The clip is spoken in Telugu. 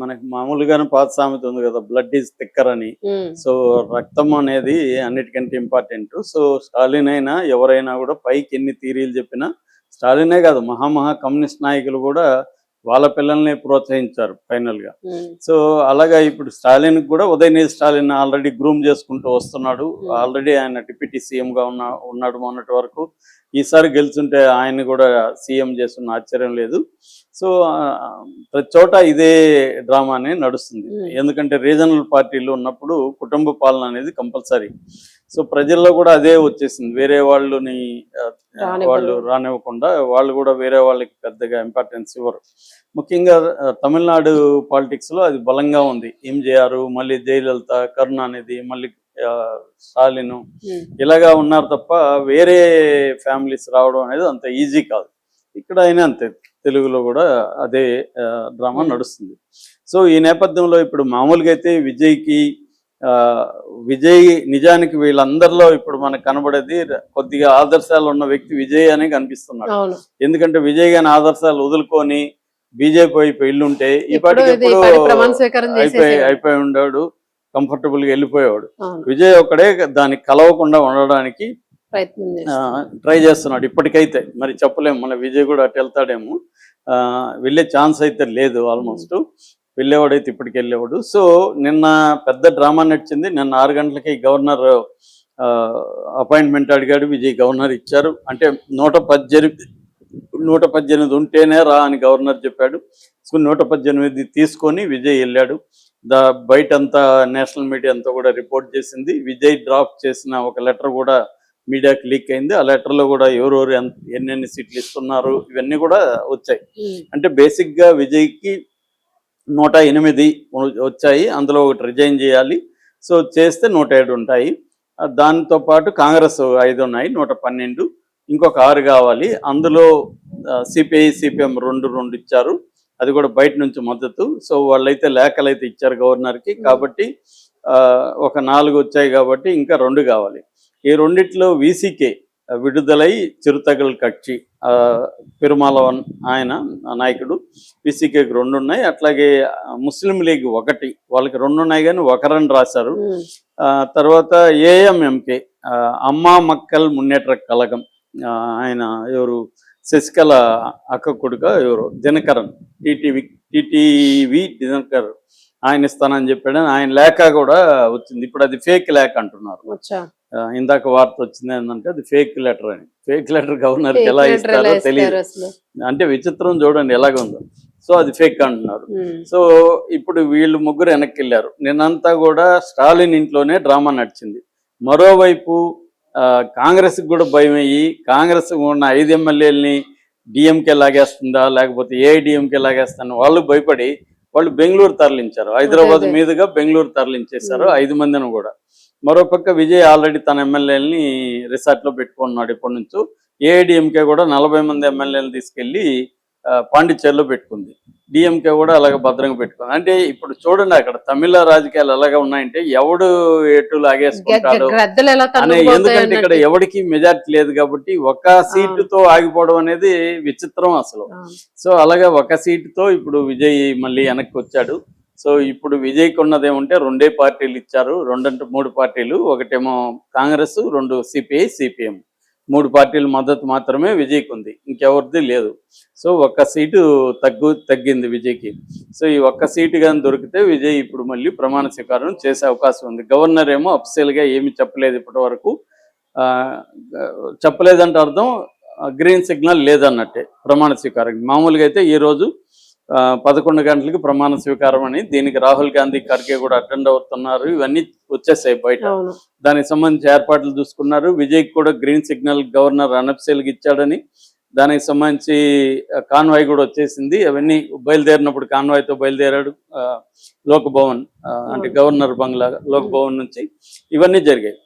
మనకి మామూలుగానే పాత సామెత ఉంది కదా, బ్లడ్ ఈజ్ థిక్కర్ అని. సో రక్తం అనేది అన్నిటికంటే ఇంపార్టెంట్. సో స్టాలిన్ అయినా ఎవరైనా కూడా పైకి ఎన్ని థియరీలు చెప్పినా, స్టాలినే కాదు మహా కమ్యూనిస్ట్ నాయకులు కూడా వాళ్ళ పిల్లల్ని ప్రోత్సహించారు ఫైనల్గా. సో అలాగా ఇప్పుడు స్టాలిన్ కూడా ఉదయనిధి స్టాలిన్ ఆల్రెడీ గ్రూమ్ చేసుకుంటూ వస్తున్నాడు. ఆల్రెడీ ఆయన డిప్యూటీ సీఎంగా ఉన్నాడు మొన్నటి వరకు. ఈసారి గెలుచుంటే ఆయన కూడా సీఎం చేస్తున్న ఆశ్చర్యం లేదు. సో ప్రతి చోట ఇదే డ్రామానే నడుస్తుంది. ఎందుకంటే రీజనల్ పార్టీలు ఉన్నప్పుడు కుటుంబ పాలన అనేది కంపల్సరీ. సో ప్రజల్లో కూడా అదే వచ్చేసింది. వేరే వాళ్ళని వాళ్ళు రానివ్వకుండా వాళ్ళు కూడా వేరే వాళ్ళకి పెద్దగా ఇంపార్టెన్స్ ఇవ్వరు. ముఖ్యంగా తమిళనాడు పాలిటిక్స్లో అది బలంగా ఉంది. ఎంజీఆర్, మళ్ళీ జయలలిత, కరుణానిధి, మళ్ళీ స్టాలిన్ ఇలాగా ఉన్నారు తప్ప వేరే ఫ్యామిలీస్ రావడం అనేది అంత ఈజీ కాదు. ఇక్కడ అయినా అంతే, తెలుగులో కూడా అదే డ్రామా నడుస్తుంది. సో ఈ నేపథ్యంలో ఇప్పుడు మామూలుగా అయితే విజయ్ నిజానికి వీళ్ళందరిలో ఇప్పుడు మనకు కనబడేది కొద్దిగా ఆదర్శాలు ఉన్న వ్యక్తి విజయ్ అనే కనిపిస్తున్నాడు. ఎందుకంటే విజయ్ గాని ఆదర్శాలు వదులుకొని బీజేపీ వైపు వెళ్ళుంటే ఇప్పటికెప్పుడు అయిపోయి ఉండాడు, కంఫర్టబుల్ గా వెళ్ళిపోయేవాడు. విజయ్ ఒక్కడే దానికి కలవకుండా ఉండడానికి ట్రై చేస్తున్నాడు ఇప్పటికైతే. మరి చెప్పలేము, మన విజయ్ కూడా అటు వెళ్తాడేమో, వెళ్ళే ఛాన్స్ అయితే లేదు. ఆల్మోస్ట్ వెళ్ళేవాడైతే ఇప్పటికి వెళ్ళేవాడు. సో నిన్న పెద్ద డ్రామా నడిచింది. నిన్న 6 గంటలకి గవర్నర్ అపాయింట్మెంట్ అడిగాడు. విజయ్ గవర్నర్ ఇచ్చారు. అంటే 118 ఉంటేనే రా అని గవర్నర్ చెప్పాడు. సో 118 తీసుకొని విజయ్ వెళ్ళాడు. బయట అంతా నేషనల్ మీడియా అంతా కూడా రిపోర్ట్ చేసింది. విజయ్ డ్రాఫ్ట్ చేసిన ఒక లెటర్ కూడా మీడియాకి లీక్ అయింది. ఆ లెటర్లో కూడా ఎవరెవరు ఎన్నెన్ని సీట్లు ఇస్తున్నారు ఇవన్నీ కూడా వచ్చాయి. అంటే బేసిక్గా విజయ్కి 108 వచ్చాయి. అందులో ఒకటి రిజైన్ చేయాలి. సో చేస్తే 107 ఉంటాయి. దాంతో పాటు కాంగ్రెస్ 5 ఉన్నాయి, 112. ఇంకొక 6 కావాలి. అందులో సిపిఐ, సిపిఎం 2 ఇచ్చారు. అది కూడా బయట నుంచి మద్దతు. సో వాళ్ళైతే లేఖలు అయితే ఇచ్చారు గవర్నర్కి. కాబట్టి ఒక 4 వచ్చాయి కాబట్టి ఇంకా 2 కావాలి. ఈ రెండిట్లో వీసీకే విడుదలై చిరుతగల్ కక్షి పెరుమాళవన్ ఆయన నాయకుడు, వీసీకేకి 2 ఉన్నాయి. అట్లాగే ముస్లిం లీగ్ 1, వాళ్ళకి 2 ఉన్నాయి కానీ 1 రాశారు. తర్వాత ఏఎంఎంకే అమ్మా మక్కల్ మున్నేట్ర కళగం, ఆయన ఎవరు శశికళ అక్క కొడుక ఎవరు దినకరన్, టీటీవీ దినకర్ ఆయన ఇస్తానని చెప్పాడు. ఆయన లేఖ కూడా వచ్చింది. ఇప్పుడు అది ఫేక్ లేఖ అంటున్నారు. ఇందాక వార్త వచ్చింది ఏంటంటే అది ఫేక్ లెటర్ అని. ఫేక్ లెటర్ గవర్నర్కి ఎలా ఇస్తారో తెలియదు. అంటే విచిత్రం చూడండి ఎలాగుందో. సో అది ఫేక్ అంటున్నారు. సో ఇప్పుడు వీళ్ళు ముగ్గురు వెనక్కి వెళ్ళారు. నిన్నంతా కూడా స్టాలిన్ ఇంట్లోనే డ్రామా నడిచింది. మరోవైపు కాంగ్రెస్కి కూడా భయం అయ్యి కాంగ్రెస్ ఉన్న 5 ఎమ్మెల్యేలని డిఎంకే లాగేస్తుందా లేకపోతే ఏఐడిఎంకే లాగేస్తుందా వాళ్ళు భయపడి వాళ్ళు బెంగళూరు తరలించారు. హైదరాబాద్ మీదుగా బెంగళూరు తరలించేశారు 5 మందిని కూడా. మరోపక్క విజయ్ ఆల్రెడీ తన ఎమ్మెల్యేలని రిసార్ట్లో పెట్టుకున్నాడు ఇప్పటి నుంచో. ఏఐడిఎంకే కూడా 40 మంది ఎమ్మెల్యేలు తీసుకెళ్లి పాండిచ్చేరిలో పెట్టుకుంది. డిఎంకే కూడా అలాగే భద్రంగా పెట్టుకుంది. అంటే ఇప్పుడు చూడండి అక్కడ తమిళ రాజకీయాలు ఎలాగా ఉన్నాయంటే ఎవడు ఎటు లాగేసుకుంటాడు అనే. ఎందుకంటే ఇక్కడ ఎవరికి మెజార్టీ లేదు కాబట్టి ఒక సీటుతో ఆగిపోవడం అనేది విచిత్రం అసలు. సో అలాగే ఒక సీటుతో ఇప్పుడు విజయ్ మళ్ళీ వెనక్కి వచ్చాడు. సో ఇప్పుడు విజయ్కి ఉన్నదేమంటే 2 పార్టీలు ఇచ్చారు. 2 అంటే 3 పార్టీలు. ఒకటేమో కాంగ్రెస్, 2 సిపిఐ, సిపిఎం. 3 పార్టీల మద్దతు మాత్రమే విజయ్కి ఉంది, ఇంకెవరిది లేదు. సో 1 సీటు తగ్గింది విజయ్కి. సో ఈ 1 సీటు కానీ దొరికితే విజయ్ ఇప్పుడు మళ్ళీ ప్రమాణ స్వీకారం చేసే అవకాశం ఉంది. గవర్నర్ ఏమో అఫీషియల్గా ఏమి చెప్పలేదు ఇప్పటి వరకు. చెప్పలేదంటే అర్థం గ్రీన్ సిగ్నల్ లేదన్నట్టే ప్రమాణ స్వీకారం. మామూలుగా అయితే ఈరోజు 11 గంటలకి ప్రమాణ స్వీకారం అని. దీనికి రాహుల్ గాంధీ, ఖర్గే కూడా అటెండ్ అవుతున్నారు. ఇవన్నీ వచ్చేసాయి బయట. దానికి సంబంధించి ఏర్పాట్లు చూసుకున్నారు. విజయ్కి కూడా గ్రీన్ సిగ్నల్ గవర్నర్ అనఫిషియల్గా ఇచ్చాడని. దానికి సంబంధించి కాన్వాయ్ కూడా వచ్చేసింది. అవన్నీ బయలుదేరినప్పుడు కాన్వాయ్తో బయలుదేరాడు లోక్ భవన్, అంటే గవర్నర్ బంగ్లా లోక్ భవన్ నుంచి. ఇవన్నీ జరిగాయి.